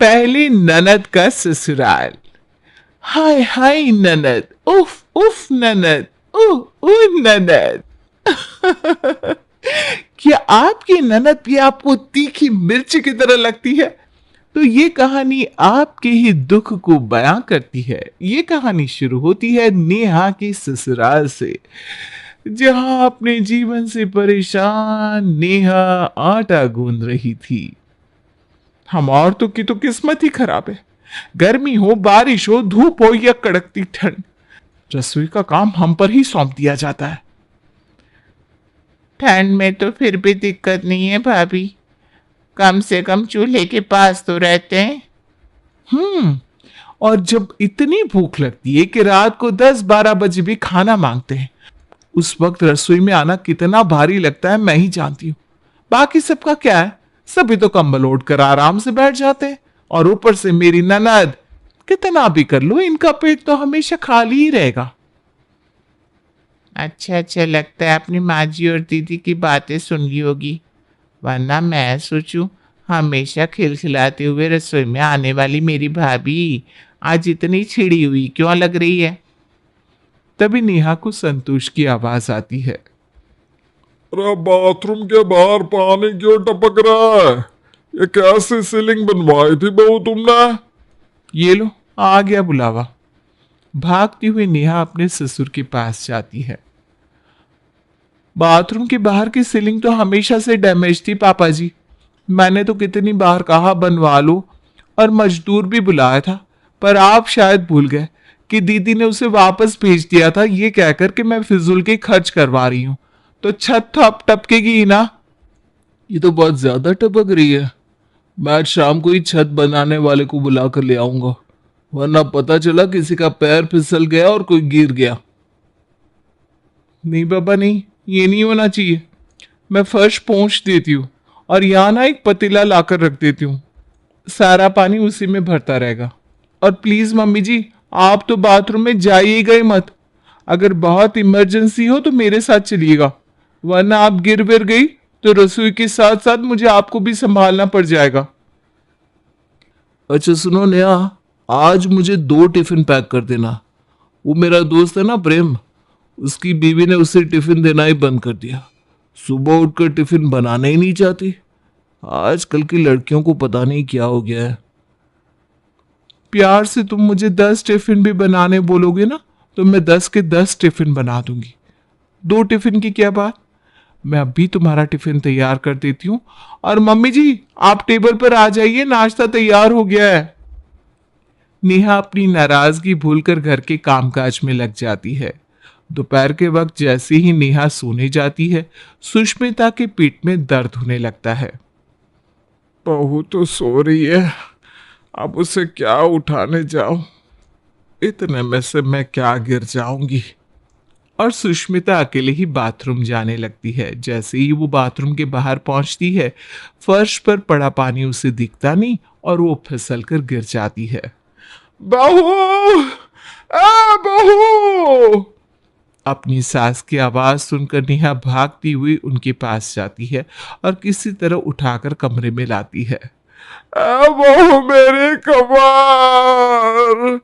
पहली ननद का ससुराल। हाय हाय ननद, उफ उफ ननद, उह ननद। क्या आपकी ननद भी आपको तीखी मिर्च की तरह लगती है? तो ये कहानी आपके ही दुख को बयां करती है। ये कहानी शुरू होती है नेहा के ससुराल से, जहां अपने जीवन से परेशान नेहा आटा गूंद रही थी। हम औरतों की तो किस्मत ही खराब है। गर्मी हो, बारिश हो, धूप हो या कड़कती ठंड, रसोई का काम हम पर ही सौंप दिया जाता है। ठंड में तो फिर भी दिक्कत नहीं है भाभी, कम से कम चूल्हे के पास तो रहते हैं। और जब इतनी भूख लगती है कि रात को 10-12 बजे भी खाना मांगते हैं, उस वक्त रसोई में आना कितना भारी लगता है मैं ही जानती हूँ। बाकी सबका क्या है, सभी तो कंबल ओढ़ कर आराम से बैठ जाते हैं। और ऊपर से मेरी ननद, कितना भी कर लो इनका पेट तो हमेशा खाली ही रहेगा। अच्छा लगता है अपनी माँ जी और दीदी की बातें सुन ली होगी, वरना मैं सोचूं हमेशा खिलखिलाते हुए रसोई में आने वाली मेरी भाभी आज इतनी छिड़ी हुई क्यों लग रही है। तभी नेहा को संतोष की आवाज आती है। अरे बाथरूम के बाहर पानी क्यों टपक रहा है? ये कैसी सीलिंग बनवाई थी बहू तुमने? ये लो आ गया बुलावा। भागती हुई नेहा अपने ससुर के पास जाती है। बाथरूम के बाहर की सीलिंग तो हमेशा से डैमेज थी पापा जी। मैंने तो कितनी बार कहा बनवा लो और मजदूर भी बुलाया था, पर आप शायद भूल गए कि दीदी ने उसे वापस भेज दिया था ये कहकर कि मैं फिजूल के खर्च करवा रही हूं, तो छत तो अब टपकेगी ही ना। ये तो बहुत ज्यादा टपक रही है। मैं आज शाम को ही छत बनाने वाले को बुला कर ले आऊंगा, वरना पता चला किसी का पैर फिसल गया और कोई गिर गया। नहीं बाबा नहीं, ये नहीं होना चाहिए। मैं फर्श पोंछ देती हूँ और यहाँ ना एक पतीला लाकर रख देती हूँ, सारा पानी उसी में भरता रहेगा। और प्लीज मम्मी जी, आप तो बाथरूम में जाइएगा ही मत। अगर बहुत इमरजेंसी हो तो मेरे साथ चलिएगा, वरना आप गिर विर गई तो रसोई के साथ साथ मुझे आपको भी संभालना पड़ जाएगा। अच्छा सुनो नेहा, आज मुझे 2 टिफिन पैक कर देना। वो मेरा दोस्त है ना प्रेम, उसकी बीवी ने उसे टिफिन देना ही बंद कर दिया। सुबह उठकर टिफिन बनाना ही नहीं चाहती। आजकल की लड़कियों को पता नहीं क्या हो गया है। प्यार से तुम मुझे 10 टिफिन भी बनाने बोलोगे ना तो मैं 10 के 10 टिफिन बना दूंगी। 2 टिफिन की क्या बात, मैं अभी तुम्हारा टिफिन तैयार कर देती हूँ। और मम्मी जी आप टेबल पर आ जाइए, नाश्ता तैयार हो गया है। नेहा अपनी नाराजगी भूलकर घर के कामकाज में लग जाती है। दोपहर के वक्त जैसे ही नेहा सोने जाती है, सुष्मिता के पेट में दर्द होने लगता है। बहू तो सो रही है, अब उसे क्या उठाने जाऊं? इतने में से मैं क्या गिर जाऊंगी। और सुष्मिता अकेले ही बाथरूम जाने लगती है। जैसे ही वो बाथरूम के बाहर पहुंचती है, फर्श पर पड़ा पानी उसे दिखता नहीं और वो फिसल कर गिर जाती है। बहू, बहू! अपनी सास की आवाज सुनकर नेहा भागती हुई उनके पास जाती है और किसी तरह उठाकर कमरे में लाती है। बहू मेरी कमर!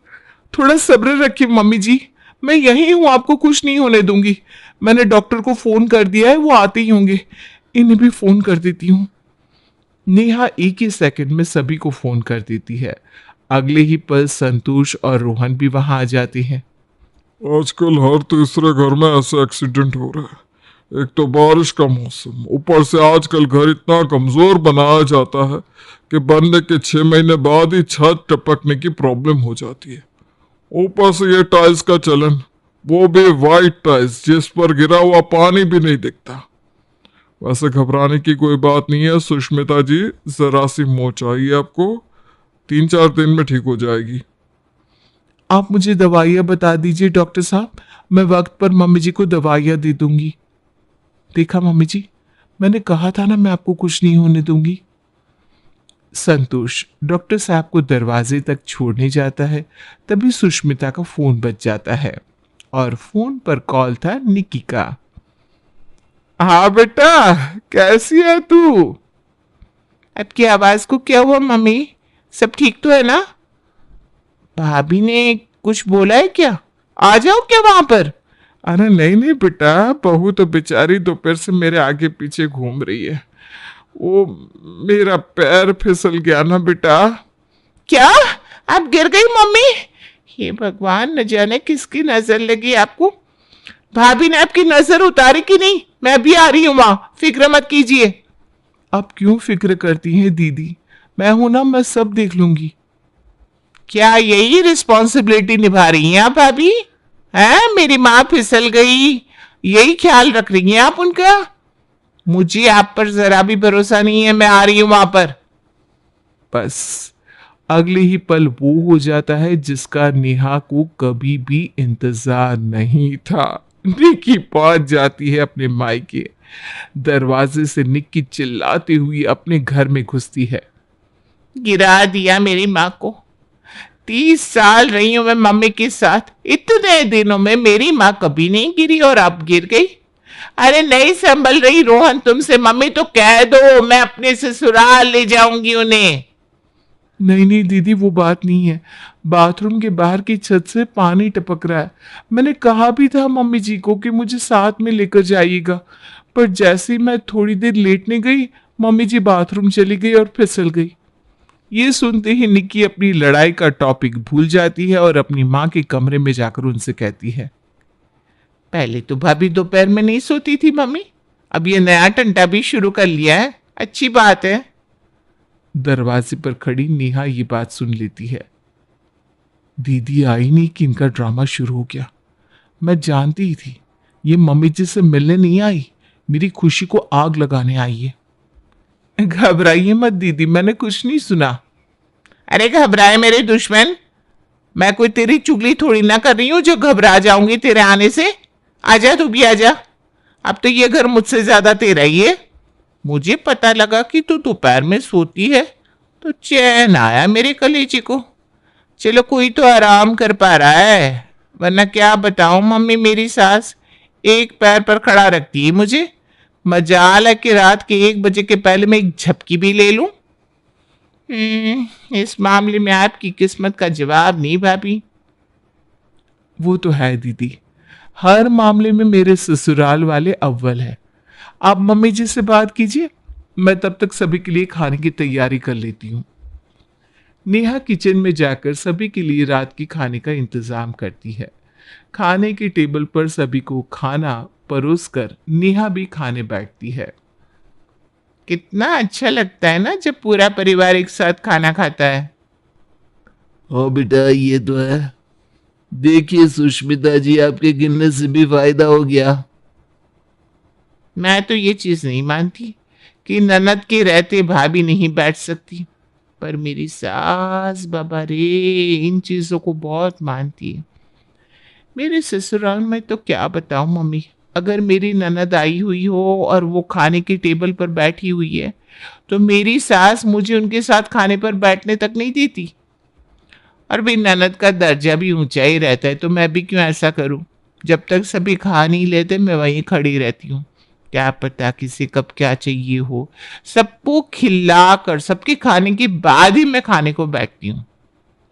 थोड़ा सब्र रखिए मम्मी जी, मैं यही हूं, आपको कुछ नहीं होने दूंगी। मैंने डॉक्टर को फोन कर दिया है, वो आते ही होंगे। इन्हें भी फोन कर देती हूँ। नेहा एक ही सेकंड में सभी को फोन कर देती है। अगले ही पल संतोष और रोहन भी वहां आ जाते हैं। आजकल हर तीसरे घर में ऐसे एक्सीडेंट हो रहे हैं। एक तो बारिश का मौसम, ऊपर से आजकल घर इतना कमजोर बनाया जाता है कि बनने के 6 महीने बाद ही छत टपकने की प्रॉब्लम हो जाती है। ऊपर से ये टाइल्स का चलन, वो भी वाइट टाइल्स जिस पर गिरा हुआ पानी भी नहीं दिखता। वैसे घबराने की कोई बात नहीं है सुष्मिता जी, जरा सी मोच आई आपको, 3-4 दिन में ठीक हो जाएगी। आप मुझे दवाइयाँ बता दीजिए डॉक्टर साहब, मैं वक्त पर मम्मी जी को दवाइयाँ दे दूंगी। देखा मम्मी जी, मैंने कहा था ना मैं आपको कुछ नहीं होने दूंगी। संतोष डॉक्टर साहब को दरवाजे तक छोड़ने जाता है, तभी सुष्मिता का फोन बज जाता है और फोन पर कॉल था निकी का। हाँ बेटा, कैसी है तू? आपकी आवाज को क्या हुआ मम्मी? सब ठीक तो है ना? भाभी ने कुछ बोला है क्या? आ जाओ क्या वहां पर? अरे नहीं नहीं बेटा, बहू तो बेचारी दोपहर से मेरे आगे पीछे घूम रही है। वो मेरा पैर फिसल गया ना बेटा। क्या? आप गिर गई मम्मी? हे भगवान, न जाने किसकी नजर लगी आपको। भाभी ने आपकी नजर उतारी कि नहीं? मैं भी आ रही हूं वहां, फिक्र मत कीजिए। आप क्यों फिक्र करती हैं दीदी, मैं हूं ना, मैं सब देख लूंगी। क्या यही रिस्पॉन्सिबिलिटी निभा रही हैं आप भाभी? हैं, मेरी माँ फिसल गई, यही ख्याल रख रही हैं आप उनका? मुझे आप पर जरा भी भरोसा नहीं है, मैं आ रही हूं वहां पर। बस अगले ही पल वो हो जाता है जिसका नेहा को कभी भी इंतजार नहीं था। निक्की पहुंच जाती है अपने मायके। दरवाजे से निक्की चिल्लाती हुई अपने घर में घुसती है। गिरा दिया मेरी माँ को। 30 साल रही हूं मैं मम्मी के साथ, इतने दिनों में मेरी माँ कभी नहीं गिरी और अब गिर गई। अरे नहीं संभल रही रोहन तुमसे, मम्मी तो कह दो मैं अपने ससुराल ले जाऊंगी उन्हें। नहीं नहीं दीदी, वो बात नहीं है। बाथरूम के बाहर की छत से पानी टपक रहा है। मैंने कहा भी था मम्मी जी को कि मुझे साथ में लेकर जाइएगा, पर जैसे ही मैं थोड़ी देर लेटने गई, मम्मी जी बाथरूम चली गई और फिसल गई। ये सुनते ही निक्की अपनी लड़ाई का टॉपिक भूल जाती है और अपनी माँ के कमरे में जाकर उनसे कहती है, पहले तो भाभी दोपहर में नहीं सोती थी मम्मी, अब ये नया टंटा भी शुरू कर लिया है, अच्छी बात है। दरवाजे पर खड़ी नेहा ये बात सुन लेती है। दीदी आई नहीं कि इनका ड्रामा शुरू हो गया। मैं जानती ही थी ये मम्मी जी से मिलने नहीं आई, मेरी खुशी को आग लगाने आई है। घबराइए मत दीदी, मैंने कुछ नहीं सुना। अरे घबराए मेरे दुश्मन, मैं कोई तेरी चुगली थोड़ी ना कर रही हूं जो घबरा जाऊंगी तेरे आने से। आजा तू भी आजा, अब तो ये घर मुझसे ज्यादा तेरा ही है। मुझे पता लगा कि तू दोपहर में सोती है तो चैन आया मेरे कलेजे को। चलो कोई तो आराम कर पा रहा है, वरना क्या बताऊं मम्मी, मेरी सास एक पैर पर खड़ा रखती है मुझे। मजाल है कि रात के 1 बजे के पहले मैं एक झपकी भी ले लूं। इस मामले में आपकी किस्मत का जवाब नहीं भाभी। वो तो है दीदी, हर मामले में मेरे ससुराल वाले अव्वल है। आप मम्मी जी से बात कीजिए, मैं तब तक सभी के लिए खाने की तैयारी कर लेती हूँ। नेहा किचन में जाकर सभी के लिए रात की खाने का इंतजाम करती है। खाने के टेबल पर सभी को खाना परोसकर नेहा भी खाने बैठती है। कितना अच्छा लगता है ना जब पूरा परिवार एक साथ खाना खाता है। हाँ बेटा, ये तो है। देखिए सुष्मिता जी, आपके गिरने से भी फायदा हो गया। मैं तो ये चीज नहीं मानती कि ननद के रहते भाभी नहीं बैठ सकती, पर मेरी सास बाबा रे इन चीजों को बहुत मानती है। मेरे ससुराल में तो क्या बताऊं मम्मी, अगर मेरी ननद आई हुई हो और वो खाने की टेबल पर बैठी हुई है तो मेरी सास मुझे उनके साथ खाने पर बैठने तक नहीं देती। और भाई ननद का दर्जा भी ऊंचा ही रहता है, तो मैं भी क्यों ऐसा करूं। जब तक सभी खा नहीं लेते मैं वहीं खड़ी रहती हूँ। क्या पता किसी कब क्या चाहिए हो, सबको खिला कर सबके खाने के बाद ही मैं खाने को बैठती हूँ।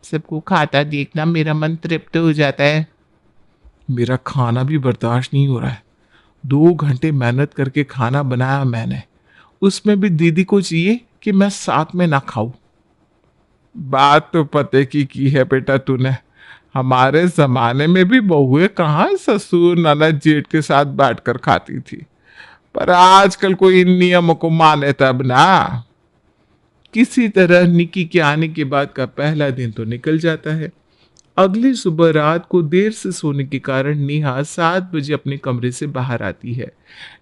सबको खाता देखना मेरा मन तृप्त हो जाता है। मेरा खाना भी बर्दाश्त नहीं हो रहा है। 2 घंटे मेहनत करके खाना बनाया मैंने, उसमें भी दीदी को चाहिए कि मैं साथ में ना खाऊं। बात तो पते की है बेटा तूने। हमारे जमाने में भी बहुएं कहाँ ससुर ननद जेठ के साथ बैठकर खाती थी, पर आजकल कोई इन नियमों को माने तब ना। किसी तरह निक्की के आने के बाद का पहला दिन तो निकल जाता है। अगली सुबह रात को देर से सोने के कारण नेहा 7 बजे अपने कमरे से बाहर आती है,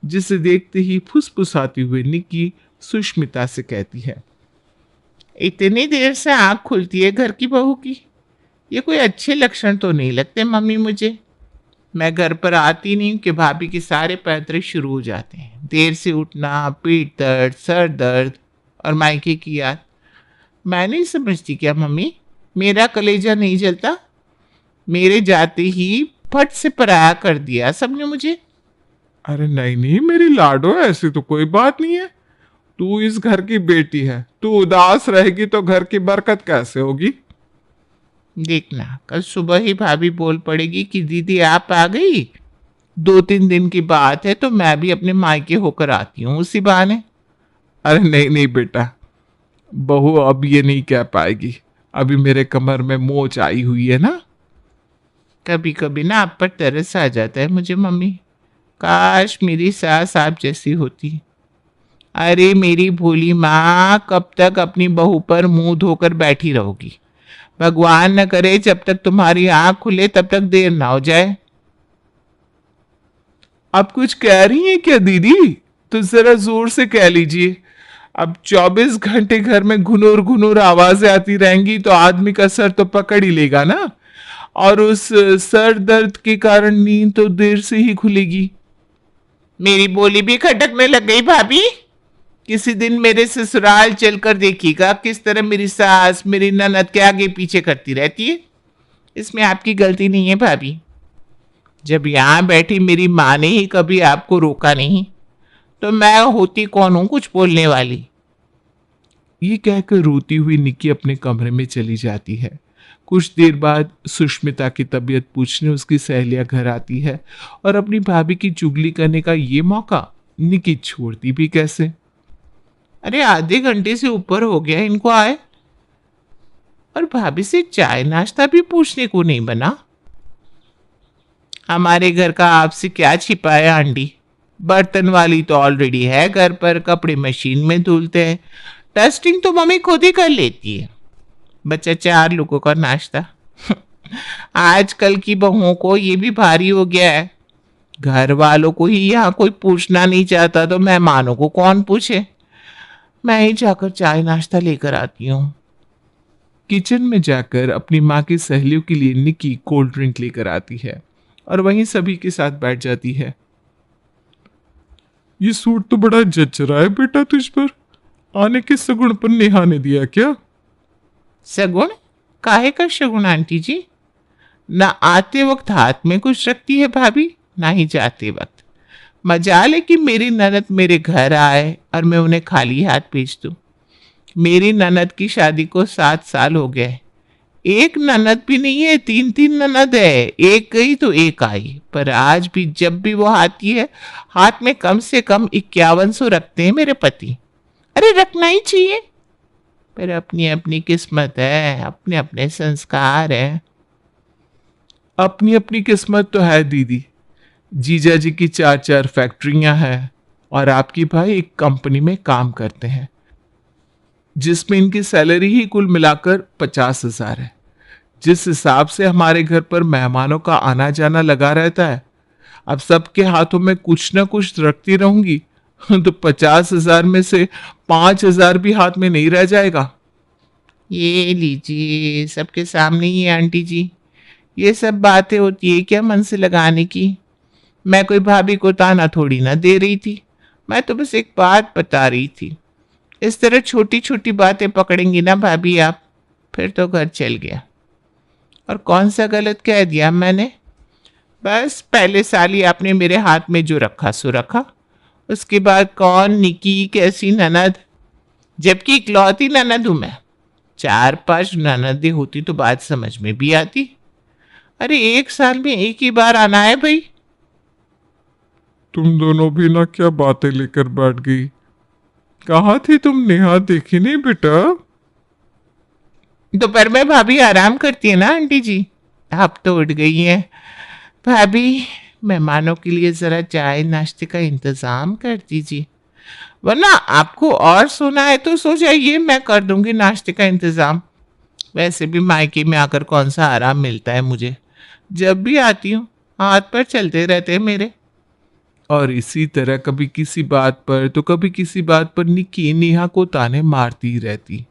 जिसे देखते ही फुसफुसाती हुई निक्की सुष्मिता से कहती है, इतनी देर से आंख खुलती है घर की बहू की, ये कोई अच्छे लक्षण तो नहीं लगते मम्मी मुझे। मैं घर पर आती नहीं कि भाभी के सारे पैतरे शुरू हो जाते हैं, देर से उठना, पीठ दर्द, सर दर्द और मायके की याद। मैं नहीं समझती क्या मम्मी, मेरा कलेजा नहीं जलता? मेरे जाते ही फट से पराया कर दिया सबने मुझे। अरे नहीं नहीं मेरी लाडो, ऐसी तो कोई बात नहीं है। तू इस घर की बेटी है, तू उदास रहेगी तो घर की बरकत कैसे होगी? देखना कल सुबह ही भाभी बोल पड़ेगी कि दीदी आप आ गई। 2-3 दिन की बात है तो मैं भी अपने मायके होकर आती हूँ उसी बहाने। अरे नहीं नहीं बेटा, बहू अब ये नहीं कह पाएगी, अभी मेरे कमर में मोच आई हुई है ना। कभी कभी ना आप पर तरस आ जाता है मुझे मम्मी, काश मेरी सास आप जैसी होती। अरे मेरी भोली माँ, कब तक अपनी बहू पर मुंह धोकर बैठी रहोगी? भगवान न करे जब तक तुम्हारी आंख खुले तब तक देर ना हो जाए। आप कुछ कह रही हैं क्या दीदी? तो जरा जोर से कह लीजिए। अब 24 घंटे घर में घुनूर घुनूर आवाजें आती रहेंगी तो आदमी का सर तो पकड़ ही लेगा ना, और उस सर दर्द के कारण नींद तो देर से ही खुलेगी। मेरी बोली भी खटकने लग गई भाभी। किसी दिन मेरे ससुराल चलकर देखिएगा किस तरह मेरी सास मेरी ननद के आगे पीछे करती रहती है। इसमें आपकी गलती नहीं है भाभी। जब यहाँ बैठी मेरी माँ ने ही कभी आपको रोका नहीं, तो मैं होती कौन हूँ कुछ बोलने वाली। ये कहकर रोती हुई निक्की अपने कमरे में चली जाती है। कुछ देर बाद सुष्मिता की तबीयत पूछने उसकी सहेलियां घर आती है और अपनी भाभी की चुगली करने का ये मौका निक्की छोड़ती भी कैसे। अरे आधे घंटे से ऊपर हो गया इनको आए, और भाभी से चाय नाश्ता भी पूछने को नहीं बना। हमारे घर का आपसे क्या छिपा है आंटी? बर्तन वाली तो ऑलरेडी है घर पर, कपड़े मशीन में धुलते हैं, डस्टिंग तो मम्मी खुद ही कर लेती है। बच्चा 4 लोगों का नाश्ता। आजकल की बहुओं को ये भी भारी हो गया है। घर वालों को ही यहाँ कोई पूछना नहीं चाहता तो मेहमानों को कौन पूछे। मैं ही जाकर चाय नाश्ता लेकर आती हूँ। किचन में जाकर अपनी माँ की सहेलियों के लिए निक्की कोल्ड ड्रिंक लेकर आती है और वहीं सभी के साथ बैठ जाती है। ये सूट तो बड़ा जच रहा है बेटा तुझ पर। आने के सगुन पर नेहा ने दिया क्या? सगुन? काहे का शगुन आंटी जी? ना आते वक्त हाथ में कुछ रखती है भाभी, ना ही जाते वक्त। मजाल है कि मेरी ननद मेरे घर आए और मैं उन्हें खाली हाथ भेज दूं। मेरी ननद की शादी को 7 साल हो गए। एक ननद भी नहीं है, 3-3 ननद है। एक गई तो एक आई, पर आज भी जब भी वो आती है हाथ में कम से कम 5100 रखते हैं मेरे पति। अरे रखना ही चाहिए, पर अपनी अपनी किस्मत है, अपने अपने संस्कार है। अपनी अपनी किस्मत तो है दीदी। जीजा जी की 4-4 फैक्ट्रियां हैं और आपकी भाई एक कंपनी में काम करते हैं जिसमें इनकी सैलरी ही कुल मिलाकर 50,000 है। जिस हिसाब से हमारे घर पर मेहमानों का आना जाना लगा रहता है, अब सबके हाथों में कुछ ना कुछ रखती रहूंगी तो 50,000 में से 5,000 भी हाथ में नहीं रह जाएगा। ये लीजिए, सबके सामने ही है आंटी जी। ये सब बातें होती है क्या मन से लगाने की? मैं कोई भाभी को ताना थोड़ी ना दे रही थी, मैं तो बस एक बात बता रही थी। इस तरह छोटी छोटी बातें पकड़ेंगी ना भाभी आप, फिर तो घर चल गया। और कौन सा गलत कह दिया मैंने? बस पहले साल ही आपने मेरे हाथ में जो रखा सो रखा। उसके बाद कौन निकी कैसी ननद, जबकि इकलौती ननद हूं मैं। 4-5 ननदें होती तो बात समझ में भी आती। अरे 1 साल में एक ही बार आना है भाई। तुम दोनों भी ना क्या बातें लेकर बैठ गई। कहाँ थी तुम नेहा, देखी नहीं बेटा? दोपहर में भाभी आराम करती है ना आंटी जी, आप तो उठ गई हैं। भाभी मेहमानों के लिए जरा चाय नाश्ते का इंतजाम कर दीजिए, वरना आपको और सोना है तो सो जाइए, मैं कर दूंगी नाश्ते का इंतजाम। वैसे भी मायके में आकर कौन सा आराम मिलता है मुझे, जब भी आती हूँ हाथ पर चलते रहते हैं मेरे। और इसी तरह कभी किसी बात पर तो कभी किसी बात पर निक्की नेहा को ताने मारती रहती।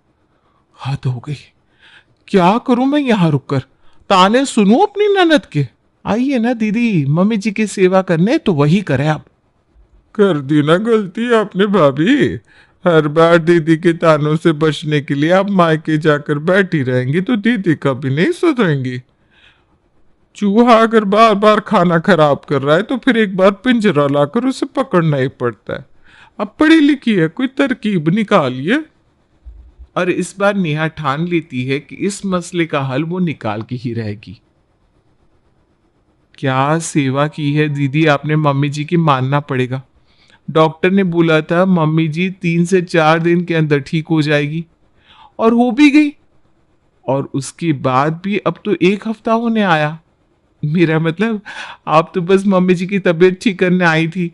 हद हो गई, क्या करूं मैं यहाँ रुककर, ताने सुनूं अपनी ननद के? आइए ना दीदी मम्मी जी की सेवा करने, तो वही करे आप। कर दी ना गलती आपने भाभी। हर बार दीदी के तानों से बचने के लिए आप मायके जाकर बैठी रहेंगी तो दीदी कभी नहीं सुधरेंगी। चूहा अगर बार बार खाना खराब कर रहा है तो फिर एक बार पिंजरा लाकर उसे पकड़ना ही पड़ता है। अब पढ़ी लिखी है, कोई तरकीब निकालिए। और इस बार नेहा ठान लेती है कि इस मसले का हल वो निकाल के ही रहेगी। क्या सेवा की है दीदी आपने मम्मी जी की, मानना पड़ेगा। डॉक्टर ने बोला था मम्मी जी 3 से 4 दिन के अंदर ठीक हो जाएगी, और हो भी गई। और उसके बाद भी अब तो 1 हफ्ता होने आया। मेरा मतलब आप तो बस मम्मी जी की तबीयत ठीक करने आई थी।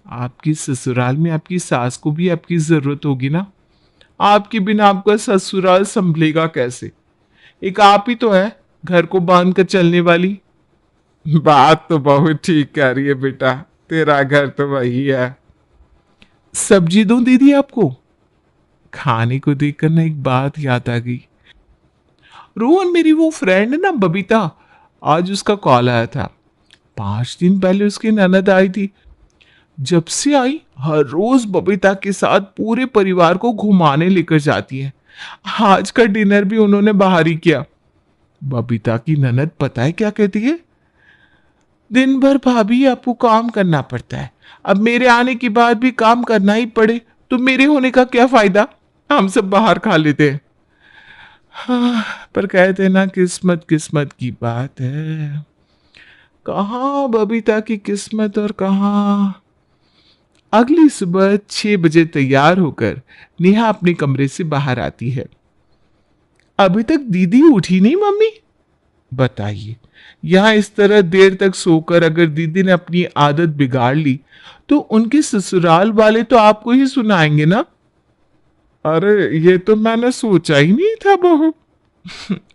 आपकी ससुराल में आपकी सास को भी आपकी जरूरत होगी ना। आपके बिना आपका ससुराल संभलेगा कैसे? एक आप ही तो है घर को बांध कर चलने वाली। बात तो बहुत ठीक कह रही है बेटा, तेरा घर तो वही है। सब्जी दूं दीदी आपको? खाने को देखकर ना एक बात याद आ गई। रोहन, मेरी वो फ्रेंड है ना बबीता, आज उसका कॉल आया था। 5 दिन पहले उसकी ननद आई थी। जब से आई हर रोज बबीता के साथ पूरे परिवार को घुमाने लेकर जाती है। आज का डिनर भी उन्होंने बाहर ही किया। बबीता की ननद पता है क्या कहती है? दिन भर भाभी आपको काम करना पड़ता है, अब मेरे आने के बाद भी काम करना ही पड़े तो मेरे होने का क्या फायदा, हम सब बाहर खा लेते हैं। हाँ, पर कहते हैं ना किस्मत किस्मत की बात है। कहाँ बबीता की किस्मत और कहाँ। अगली सुबह 6 बजे तैयार होकर नेहा अपने कमरे से बाहर आती है। अभी तक दीदी उठी नहीं मम्मी? बताइए, यहां इस तरह देर तक सोकर अगर दीदी ने अपनी आदत बिगाड़ ली तो उनके ससुराल वाले तो आपको ही सुनाएंगे ना। अरे ये तो मैंने सोचा ही नहीं था बहू।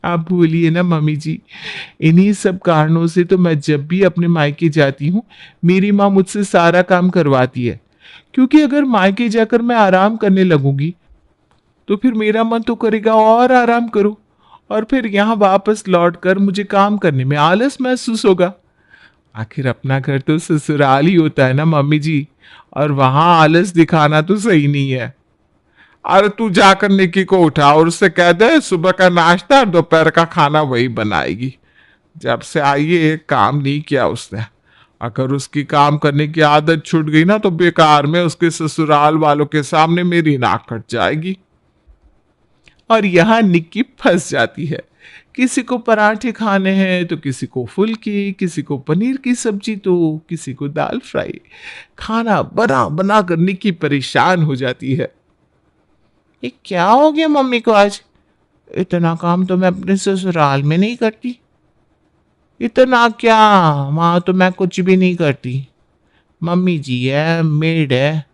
आप भूलिए ना मम्मी जी, इन्हीं सब कारणों से तो मैं जब भी अपने मायके जाती हूँ मेरी माँ मुझसे सारा काम करवाती है। क्योंकि अगर मायके जाकर मैं आराम करने लगूंगी तो फिर मेरा मन तो करेगा और आराम करो, और फिर यहाँ वापस लौटकर मुझे काम करने में आलस महसूस होगा। आखिर अपना घर तो ससुराल ही होता है ना मम्मी जी, और वहां आलस दिखाना तो सही नहीं है। अरे तू जाकर निकी को उठा और उससे कह दे सुबह का नाश्ता और दोपहर का खाना वही बनाएगी। जब से आई है एक काम नहीं किया उसने। अगर उसकी काम करने की आदत छूट गई ना तो बेकार में उसके ससुराल वालों के सामने मेरी नाक कट जाएगी। और यहां निक्की फंस जाती है। किसी को पराठे खाने हैं तो किसी को फुल्की, किसी को पनीर की सब्जी तो किसी को दाल फ्राई। खाना बना बना कर निक्की परेशान हो जाती है। ये क्या हो गया मम्मी को आज? इतना काम तो मैं अपने ससुराल में नहीं करती। इतना क्या, वहां तो मैं कुछ भी नहीं करती। मम्मी जी है, मेड है,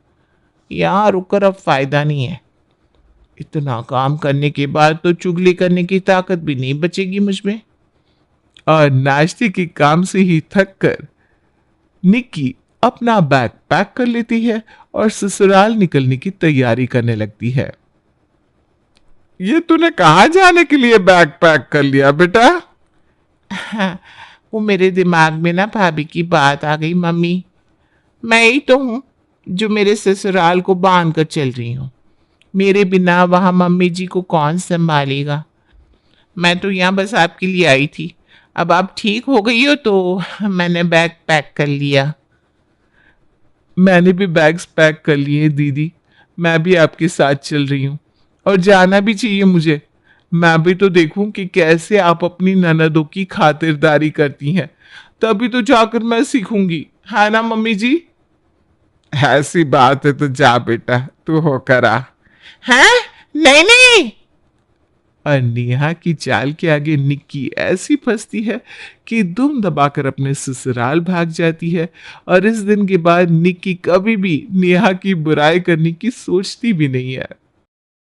यहाँ रुककर अब फायदा नहीं है। इतना काम करने के बाद तो चुगली करने की ताकत भी नहीं बचेगी मुझ में। और नाश्ते के काम से ही थक कर निक्की अपना बैग पैक कर लेती है और ससुराल निकलने की तैयारी करने लगती है। ये तूने कहाँ जाने के लिए बैग पैक कर लिया बेटा? हाँ, वो मेरे दिमाग में ना भाभी की बात आ गई मम्मी। मैं ही तो हूँ जो मेरे ससुराल को बांध कर चल रही हूँ। मेरे बिना वहां मम्मी जी को कौन संभालेगा। मैं तो यहाँ बस आपके लिए आई थी। अब आप ठीक हो गई हो तो मैंने बैग पैक कर लिया। मैंने भी बैग्स पैक कर लिए दीदी, मैं भी आपके साथ चल रही हूँ और जाना भी चाहिए मुझे। मैं भी तो देखूं कि कैसे आप अपनी ननदों की खातिरदारी करती हैं, तभी तो जाकर मैं सीखूंगी, है ना मम्मी जी? ऐसी बात है तो जा बेटा, तू होकर आ। हैं? नहीं नहीं। और नेहा की चाल के आगे निक्की ऐसी फंसती है कि दुम दबाकर अपने ससुराल भाग जाती है। और इस दिन के बाद निक्की कभी भी नेहा की बुराई करने की सोचती भी नहीं है।